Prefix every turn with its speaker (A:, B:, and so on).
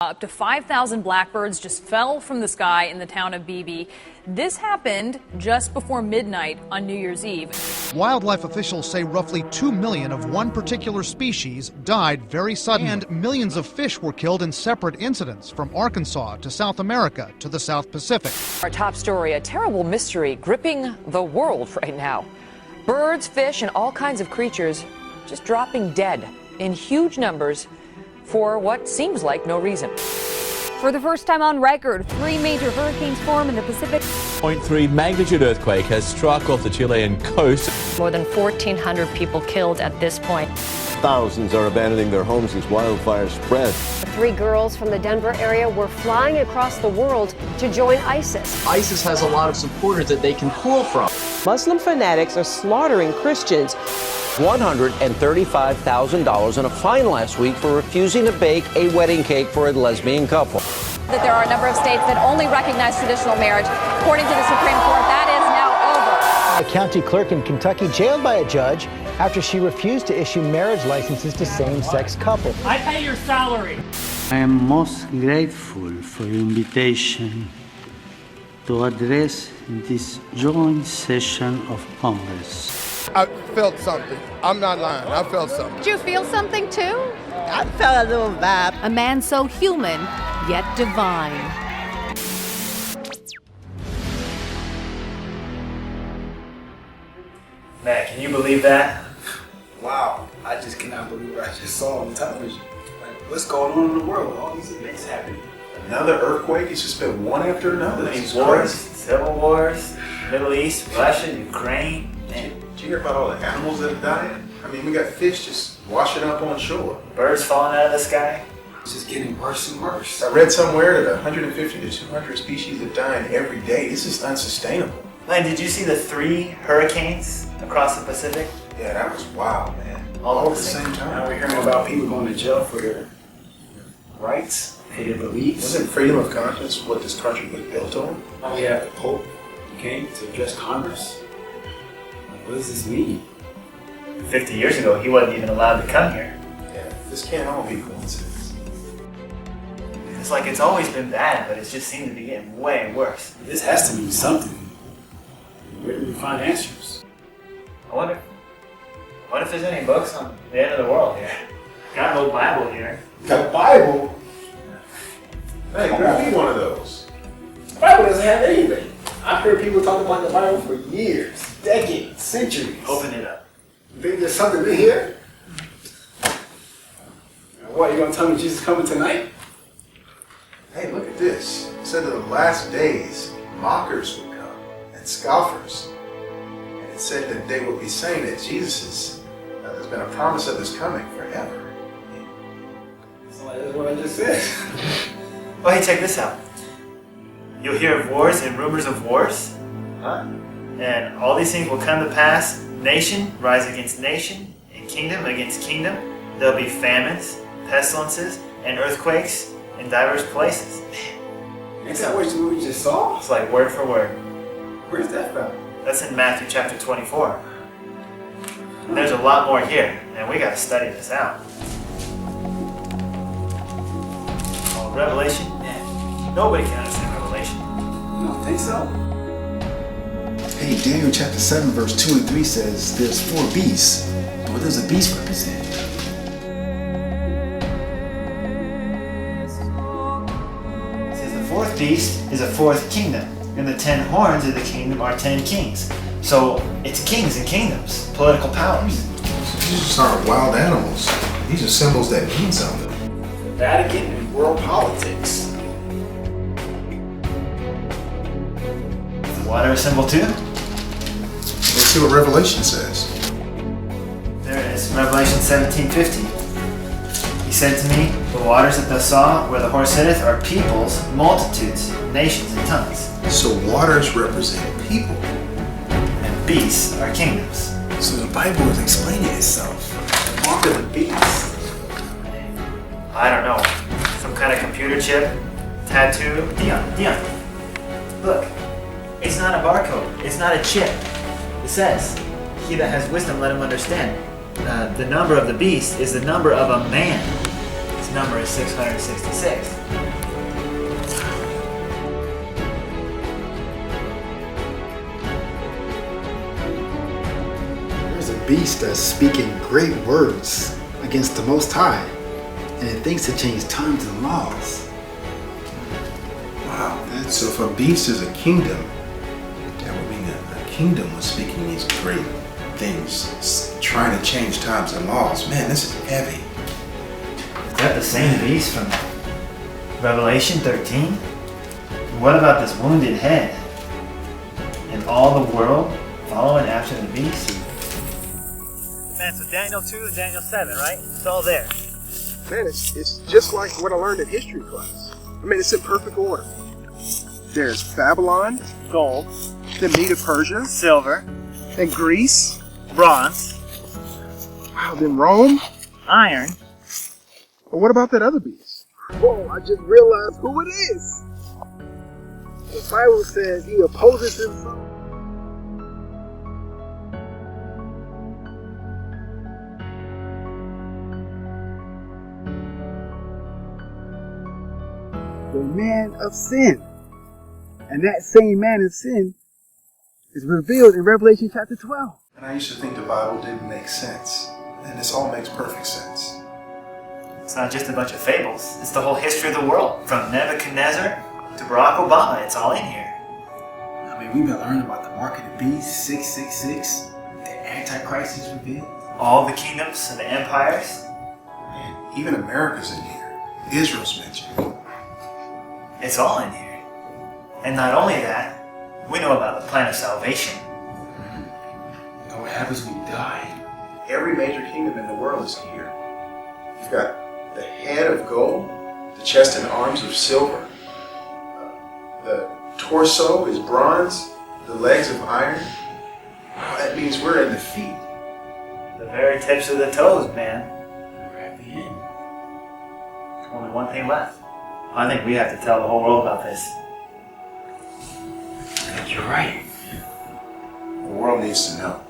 A: Up to 5,000 blackbirds just fell from the sky in the town of Beebe. This happened just before midnight on New Year's Eve.
B: Wildlife officials say roughly 2 million of one particular species died very suddenly, and millions of fish were killed in separate incidents from Arkansas to South America to the South Pacific.
C: Our top story, a terrible mystery gripping the world right now. Birds, fish, and all kinds of creatures just dropping dead in huge numbers for what seems like no reason.
D: For the first time on record, 3 major hurricanes form in the Pacific.
E: 0.3 magnitude earthquake has struck off the Chilean coast.
F: More than 1,400 people killed at this point.
G: Thousands are abandoning their homes as wildfires spread.
H: 3 girls from the Denver area were flying across the world to join ISIS.
I: ISIS has a lot of supporters that they can pull from.
J: Muslim fanatics are slaughtering Christians.
K: $135,000 in a fine last week for refusing to bake a wedding cake for a lesbian couple.
L: That there are a number of states that only recognize traditional marriage. According to the Supreme Court, that is now over.
M: A county clerk in Kentucky jailed by a judge after she refused to issue marriage licenses to same-sex couples.
N: I pay your salary.
O: I am most grateful for your invitation to address this joint session of Congress.
P: I felt something. I'm not lying. I felt something.
L: Did you feel something too?
J: I felt a little vibe.
D: A man so human, yet divine.
Q: Man, can you believe that?
R: Wow, I just cannot believe what I just saw on television. Like, what's going on in the world? All these events happening.
S: Another earthquake? It's just been one after another.
Q: These wars, civil wars, Middle East, Russia, Ukraine. Man.
S: Did you hear about all the animals that are dying? I mean, we got fish just washing up on shore.
Q: Birds falling out of the sky.
R: It's just getting worse and worse.
S: I read somewhere that 150 to 200 species are dying every day. This is unsustainable.
Q: Man, did you see the 3 hurricanes across the Pacific?
S: Yeah, that was wild, man.
Q: All
S: at the same time.
R: Now we're hearing about people going to jail for their rights, for their beliefs.
S: Wasn't freedom of conscience what this country was built on?
R: Now we have the Pope who came to address Congress. What does this mean?
Q: 50 years ago, he wasn't even allowed to come here.
S: Yeah, this can't all be coincidence.
Q: It's like it's always been bad, but it just seems to be getting way worse.
R: This has to mean something. Where do we find answers?
Q: I wonder if there's any books on the end of the world here. Got no Bible here.
R: Got a Bible?
S: Hey, grab me one of those.
R: The Bible doesn't have anything. I've heard people talk about the Bible for years, decades, centuries.
Q: Open it up.
R: You think there's something in here? What, you gonna tell me Jesus is coming tonight?
S: Hey, look at this. It said in the last days, mockers would come and scoffers. And it said that they would be saying that Jesus is, there's been a promise of his coming forever.
R: So that's what I just said.
Q: Well, hey, check this out. You'll hear of wars and rumors of wars.
S: Huh?
Q: And all these things will come to pass. Nation rise against nation, and kingdom against kingdom. There'll be famines, pestilences, and earthquakes in diverse places.
R: Is that what we just saw?
Q: It's like word for word.
R: Where's that from?
Q: That's in Matthew chapter 24. And there's a lot more here, and we gotta study this out. Oh, Revelation? Man, nobody can understand Revelation.
R: You don't think so?
T: Hey, Daniel chapter 7 verse 2 and 3 says there's 4 beasts. What does a beast represent?
Q: It says the 4th beast is a 4th kingdom, and the 10 horns of the kingdom are 10 kings. So it's kings and kingdoms, political powers.
S: These aren't wild animals. These are symbols that mean something.
R: The Vatican and world politics.
Q: Water a symbol too?
S: Let's see what Revelation says.
Q: There it is, Revelation 17:50. He said to me, the waters that thou saw where the horse sitteth are peoples, multitudes, nations, and tongues.
S: So waters represent people.
Q: And beasts are kingdoms.
T: So the Bible is explaining itself.
R: The mark of the beast.
Q: I don't know. Some kind of computer chip, tattoo. Dion. Look. It's not a barcode. It's not a chip. It says, he that has wisdom, let him understand. The number of the beast is the number of a man. It's number is 666.
T: There's a beast that's speaking great words against the Most High, and it thinks to change times and laws.
S: Wow, so if a beast is a kingdom, that would mean that a kingdom was speaking these great things, trying to change times and laws. Man, this is heavy.
Q: Is that the same beast from Revelation 13? What about this wounded head? And all the world following after the beast? Man, so Daniel 2 and Daniel 7, right? It's all there.
R: Man, it's just like what I learned in history class. I mean, it's in perfect order. There's Babylon, gold, then Medo Persia,
Q: silver,
R: then Greece,
Q: bronze,
R: wow, then Rome,
Q: iron.
R: But what about that other beast? Whoa, I just realized who it is. The Bible says he opposes himself. The man of sin. And that same man of sin is revealed in Revelation chapter 12.
S: And I used to think the Bible didn't make sense. And this all makes perfect sense.
Q: It's not just a bunch of fables. It's the whole history of the world. From Nebuchadnezzar to Barack Obama. It's all in here.
T: I mean, we've been learning about the mark of the beast, 666. The Antichrist is revealed.
Q: All the kingdoms and the empires.
S: Man, even America's in here. Israel's mentioned.
Q: It's all in here. And not only that, we know about the plan of salvation.
T: You know what happens when you die?
S: Every major kingdom in the world is here. You've got the head of gold, the chest and arms of silver, the torso is bronze, the legs of iron. Wow, that means we're in the feet.
Q: The very tips of the toes, man.
T: We're at the end.
Q: There's only one thing left. I think we have to tell the whole world about this.
T: I think you're right.
S: The world needs to know.